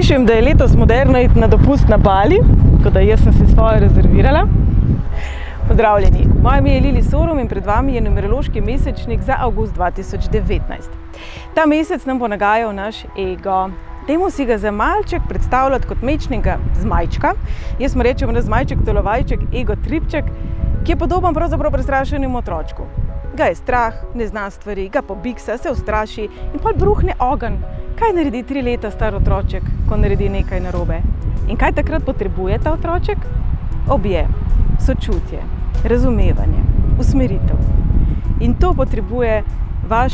Slišim, da je letos moderno iti na dopust na Bali, tako da jaz sem si svojo rezervirala. Pozdravljeni, moje ime je Lili Sorum in pred vami je numerološki mesečnik za avgust 2019. Ta mesec nam bo nagajal naš ego. Dajmo si ga za malček predstavljati kot mečnega zmajčka. Jaz mu rečem zmajček, tolovajček, ego tripček, ki je podoben pravzaprav prestrašenemu otročku. Ga je strah, ne zna stvari, ga pobiksa, se ustraši in pol bruhne ogenj. Kaj naredi 3 leta star otroček, ko naredi nekaj narobe? In kaj takrat potrebuje ta otroček? Objem, sočutje, razumevanje, usmeritev. In to potrebuje vaš,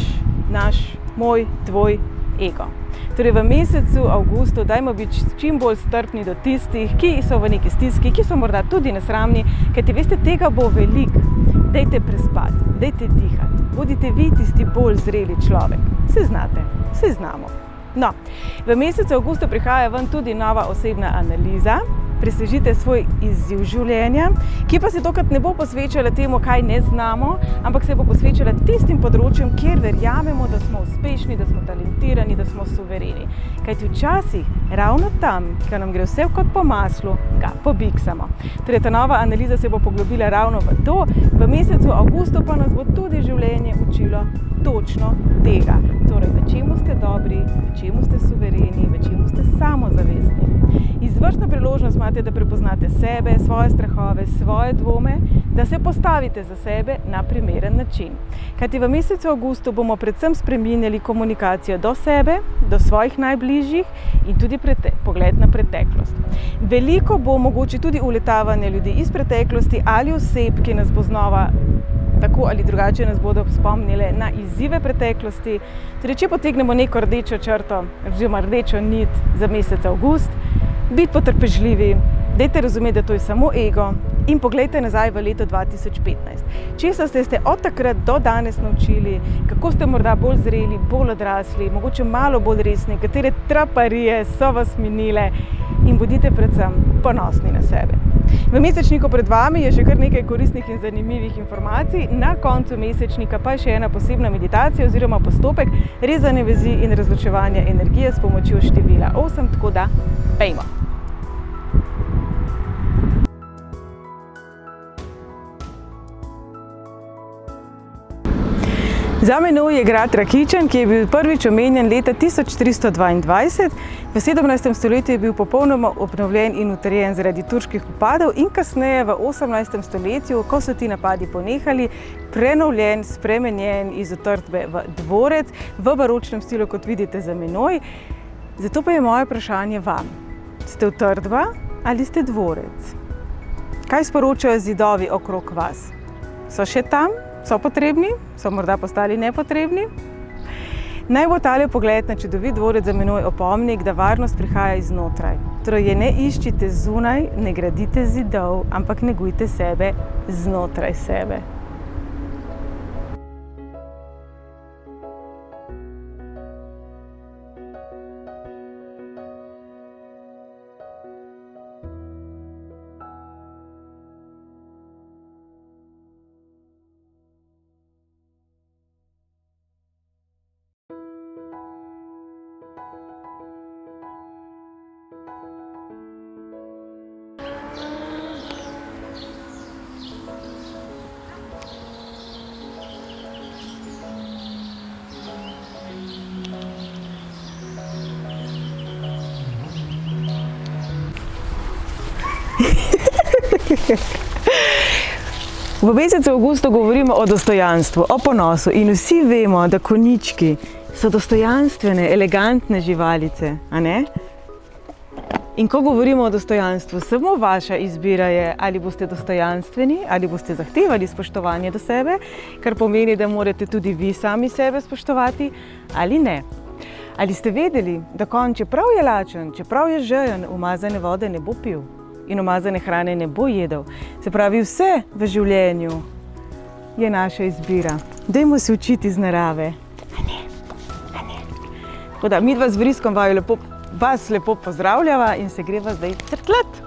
naš, moj, tvoj ego. Torej v mesecu avgustu dajmo biti čim bolj strpni do tistih, ki so v neki stiski, ki so morda tudi nesramni, kajti veste, tega bo veliko. Dajte prespati, dajte dihati, bodite vi tisti bolj zreli človek. Vse znate, vse znamo. No, v mesecu avgustu prihaja ven tudi nova osebna analiza. Presežite svoj izziv življenja, ki pa se tokrat ne bo posvečala temu, kaj ne znamo, ampak se bo posvečala tistim področjem, kjer verjamemo, da smo uspešni, da smo talentirani, da smo suvereni. Kajti včasih ravno tam, kjer nam gre vse kot po maslu, ga pobiksamo. Torej, ta nova analiza se bo poglobila ravno v to. V mesecu avgustu pa nas bo tudi življenje učilo točno tega. Torej, v čemu ste dobri, v čemu ste suvereni, v čemu ste samozavestni. Izvrstna priložnost imate, da prepoznate sebe, svoje strahove, svoje dvome, da se postavite za sebe na primeren način. Kajti v mesecu avgustu bomo predvsem spreminjali komunikacijo do sebe, do svojih najbližjih in tudi pogled na preteklost. Veliko bo mogoče tudi uletavanje ljudi iz preteklosti ali oseb, ki nas bo znova tako ali drugače nas bodo spomnile na izzive preteklosti. Torej, če potegnemo neko rdečo črto, oziroma rdečo nit za mesec avgust, biti potrpežljivi, dajte razumeti, da to je samo ego in poglejte nazaj v leto 2015. Česa ste se od takrat do danes naučili, kako ste morda bolj zreli, bolj odrasli, mogoče malo bolj resni, katere traparije so vas minile in bodite predvsem ponosni na sebe. V mesečniku pred vami je še kar nekaj koristnih in zanimivih informacij, na koncu mesečnika pa je še ena posebna meditacija oziroma postopek rezanja vezi in razločevanja energije s pomočjo števila 8, tako da pejmo! Za menoj je grad Rakičan, ki je bil prvič omenjen leta 1322. V 17. stoletju je bil popolnoma obnovljen in utrjen zaradi turških vpadov in kasneje v 18. stoletju, ko so ti napadi ponehali, prenovljen, spremenjen iz utrdbe v dvorec, v baročnem stilu, kot vidite za menoj. Zato pa je moje vprašanje vam. Ste utrdba ali ste dvorec? Kaj sporočajo zidovi okrog vas? So še tam? So potrebni? So morda postali nepotrebni? Naj bo tale pogled na čudovit dvorec za menoj opomnik, da varnost prihaja iznotraj. Torej, ne iščite zunaj, ne gradite zidov, ampak negujte sebe znotraj sebe. V mesecu avgustu govorimo o dostojanstvu, o ponosu in vsi vemo, da konjički so dostojanstvene, elegantne živalice, a ne? In ko govorimo o dostojanstvu, samo vaša izbira je, ali boste dostojanstveni, ali boste zahtevali spoštovanje do sebe, kar pomeni, da morate tudi vi sami sebe spoštovati, ali ne. Ali ste vedeli, da konj, čeprav je lačen, čeprav je žejen, umazane vode ne bo pil in umazane hrane ne bo jedel. Se pravi, vse v življenju je naša izbira. Dajmo se učiti iz narave. A ne? Tako da, midva z Vriskom vas lepo pozdravljava in se greva zdaj crkljati.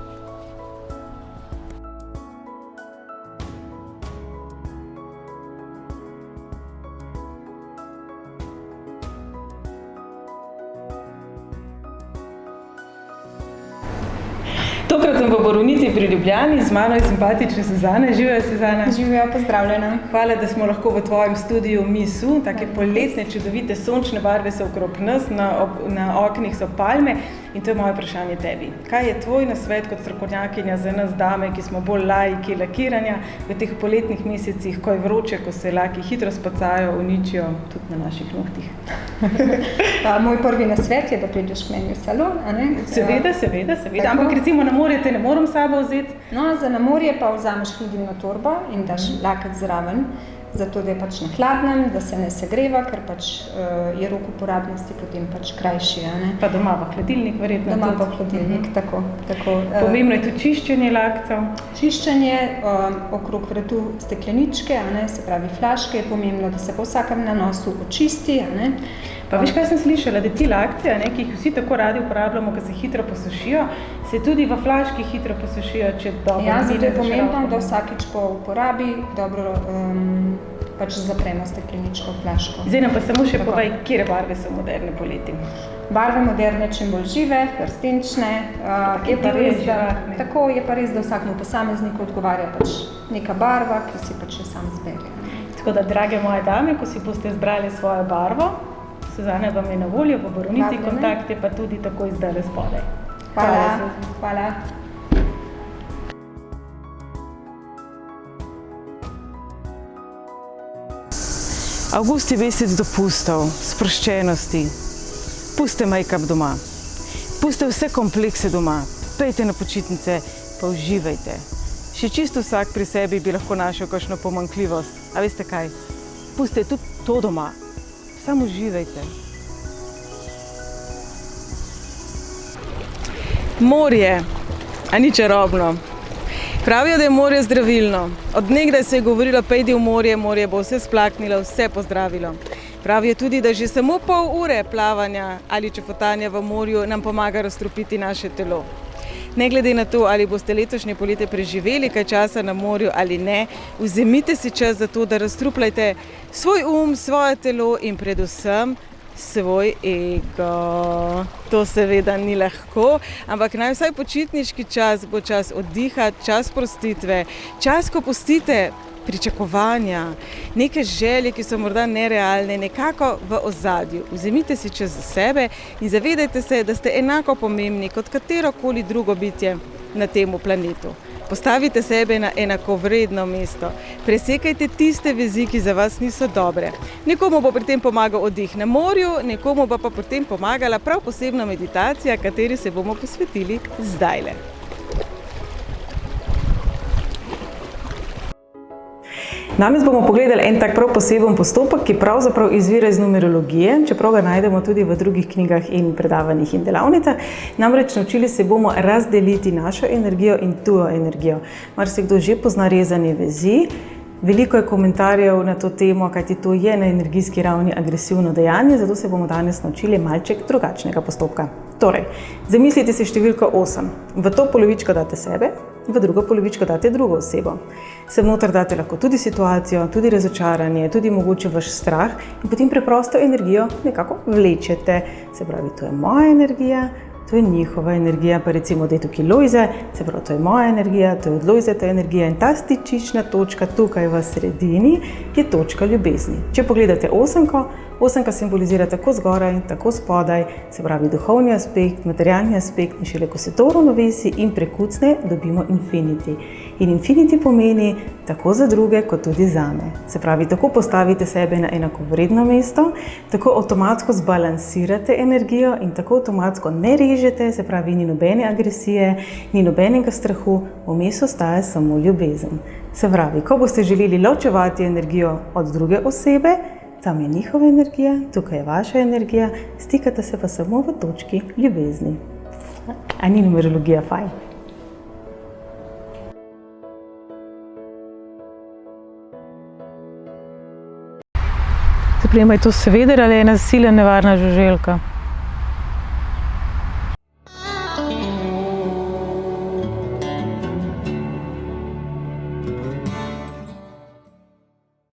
Tokrat sem v Borovnici pri Ljubljani, z mano je simpatična Suzana. Živjo, Suzana. Živjo, pozdravljena. Hvala, da smo lahko v tvojem studiu Misu. Take poletne, čudovite, sončne barve so okrog nas, na oknih so palme. In to je moje vprašanje tebi. Kaj je tvoj nasvet kot strokovnjakinja za nas dame, ki smo bolj laiki lakiranja v teh poletnih mesecih, ko je vroče, ko se laki hitro spacajo, uničijo tudi na naših nohtih? Moj prvi nasvet je, da prideš k meni v salon, a ne? Seveda. Ampak recimo na morje te ne moram s sabo vzeti. No, za na morje pa vzameš hladilno torbo in daš laket zraven, zato da je pač na hladnem, da se ne segreva, ker pač je rok uporabnosti potem pač krajši, a ne? Pa doma v hladilnik verjetno tudi. Doma v hladilnik, tako. Pomembno je tudi čiščenje lakcev. Čiščenje okrog vratu stekleničke, a ne, se pravi flaške, je pomembno, da se po vsakem nanosu očisti, a ne. Pa veš, kaj sem slišala, da ti lakce, ki jih vsi tako radi uporabljamo, ko se hitro posušijo, se tudi v flaški hitro posušijo, če dobro Ja, zato je pomembno, da vsakič po uporabi dobro pač zapremo stekleničko v flaško. Zdaj nam pa samo še povej, katere barve so moderne poleti. Barve moderne, čim bolj žive, hrstenčne. Je pa res, da vsakmu posamezniku odgovarja pač neka barva, ki si pač jo sam zbere. Tako da, drage moje dame, ko si boste izbrali svojo barvo, Suzana vam je na voljo v Borovnici, kontakt je pa tudi takoj zdajle spodaj. Hvala. Avgust je mesec dopustov, sproščenosti. Pustite make-up doma. Pustite vse komplekse doma. Pejte na počitnice, pa uživajte. Še čisto vsak pri sebi bi lahko našel kakšno pomanjkljivost. A veste kaj? Pustite tudi to doma. Samo uživajte. Morje, a ni čarobno. Pravijo, da je morje zdravilno. Od nekdaj se je govorilo, pejdi v morje, morje bo vse splaknilo, vse pozdravilo. Pravijo tudi, da že samo pol ure plavanja ali čefotanja v morju nam pomaga razstropiti naše telo. Ne glede na to, ali boste letošnje poletje preživeli kaj časa na morju ali ne, vzemite si čas za to, da razstrupljate svoj svoje telo in predvsem svoj ego. To seveda ni lahko, ampak naj vsaj počitniški čas bo čas oddiha, čas prostitve, čas, ko pustite pričakovanja, neke želje, ki so morda nerealne, nekako v ozadju. Vzemite si čas za sebe in zavedajte se, da ste enako pomembni kot katerokoli drugo bitje na tem planetu. Postavite sebe na enakovredno mesto. Presekajte tiste vezi, ki za vas niso dobre. Nekomu bo pri tem pomagal oddih na morju, nekomu pa pri tem pomagala prav posebna meditacija, kateri se bomo posvetili zdajle. Danes bomo pogledali en tak prav poseben postopek, ki pravzaprav izvira iz numerologije, čeprav ga najdemo tudi v drugih knjigah in predavanjih in delavnicah. Namreč naučili se bomo razdeliti našo energijo in tujo energijo. Marsikdo že pozna rezanje vezi. Veliko je komentarjev na to temo, kajti to je na energijski ravni agresivno dejanje, zato se bomo danes naučili malček drugačnega postopka. Torej, zamislite si številko 8. V to polovičko date sebe, v drugo polovičko date drugo osebo. Sem noter date lahko tudi situacijo, tudi razočaranje, tudi mogoče vaš strah in potem preprosto energijo nekako vlečete. Se pravi, to je moja energija, to je njihova energija, pa recimo, da je tukaj Lojze, se pravi, to je moja energija, to je od Lojzeta energija in ta stičična točka tukaj v sredini je točka ljubezni. Če pogledate osemko, osemka simbolizira tako zgoraj, tako spodaj, se pravi duhovni aspekt, materialni aspekt in šele ko se to uravnovesi in prekucne, dobimo infinity. In infinity pomeni tako za druge, kot tudi zame. Se pravi, tako postavite sebe na enakovredno mesto, tako avtomatsko zbalansirate energijo in tako avtomatsko ne režete, se pravi, ni nobene agresije, ni nobenega strahu, vmes ostaja samo ljubezen. Se pravi, ko boste želeli ločevati energijo od druge osebe, tam je njihova energija, tukaj je vaša energija, stikate se pa samo v točki ljubezni. A ni numerologija fajn? Se prijema, je to seveda ali je ena sila nevarna žuželka?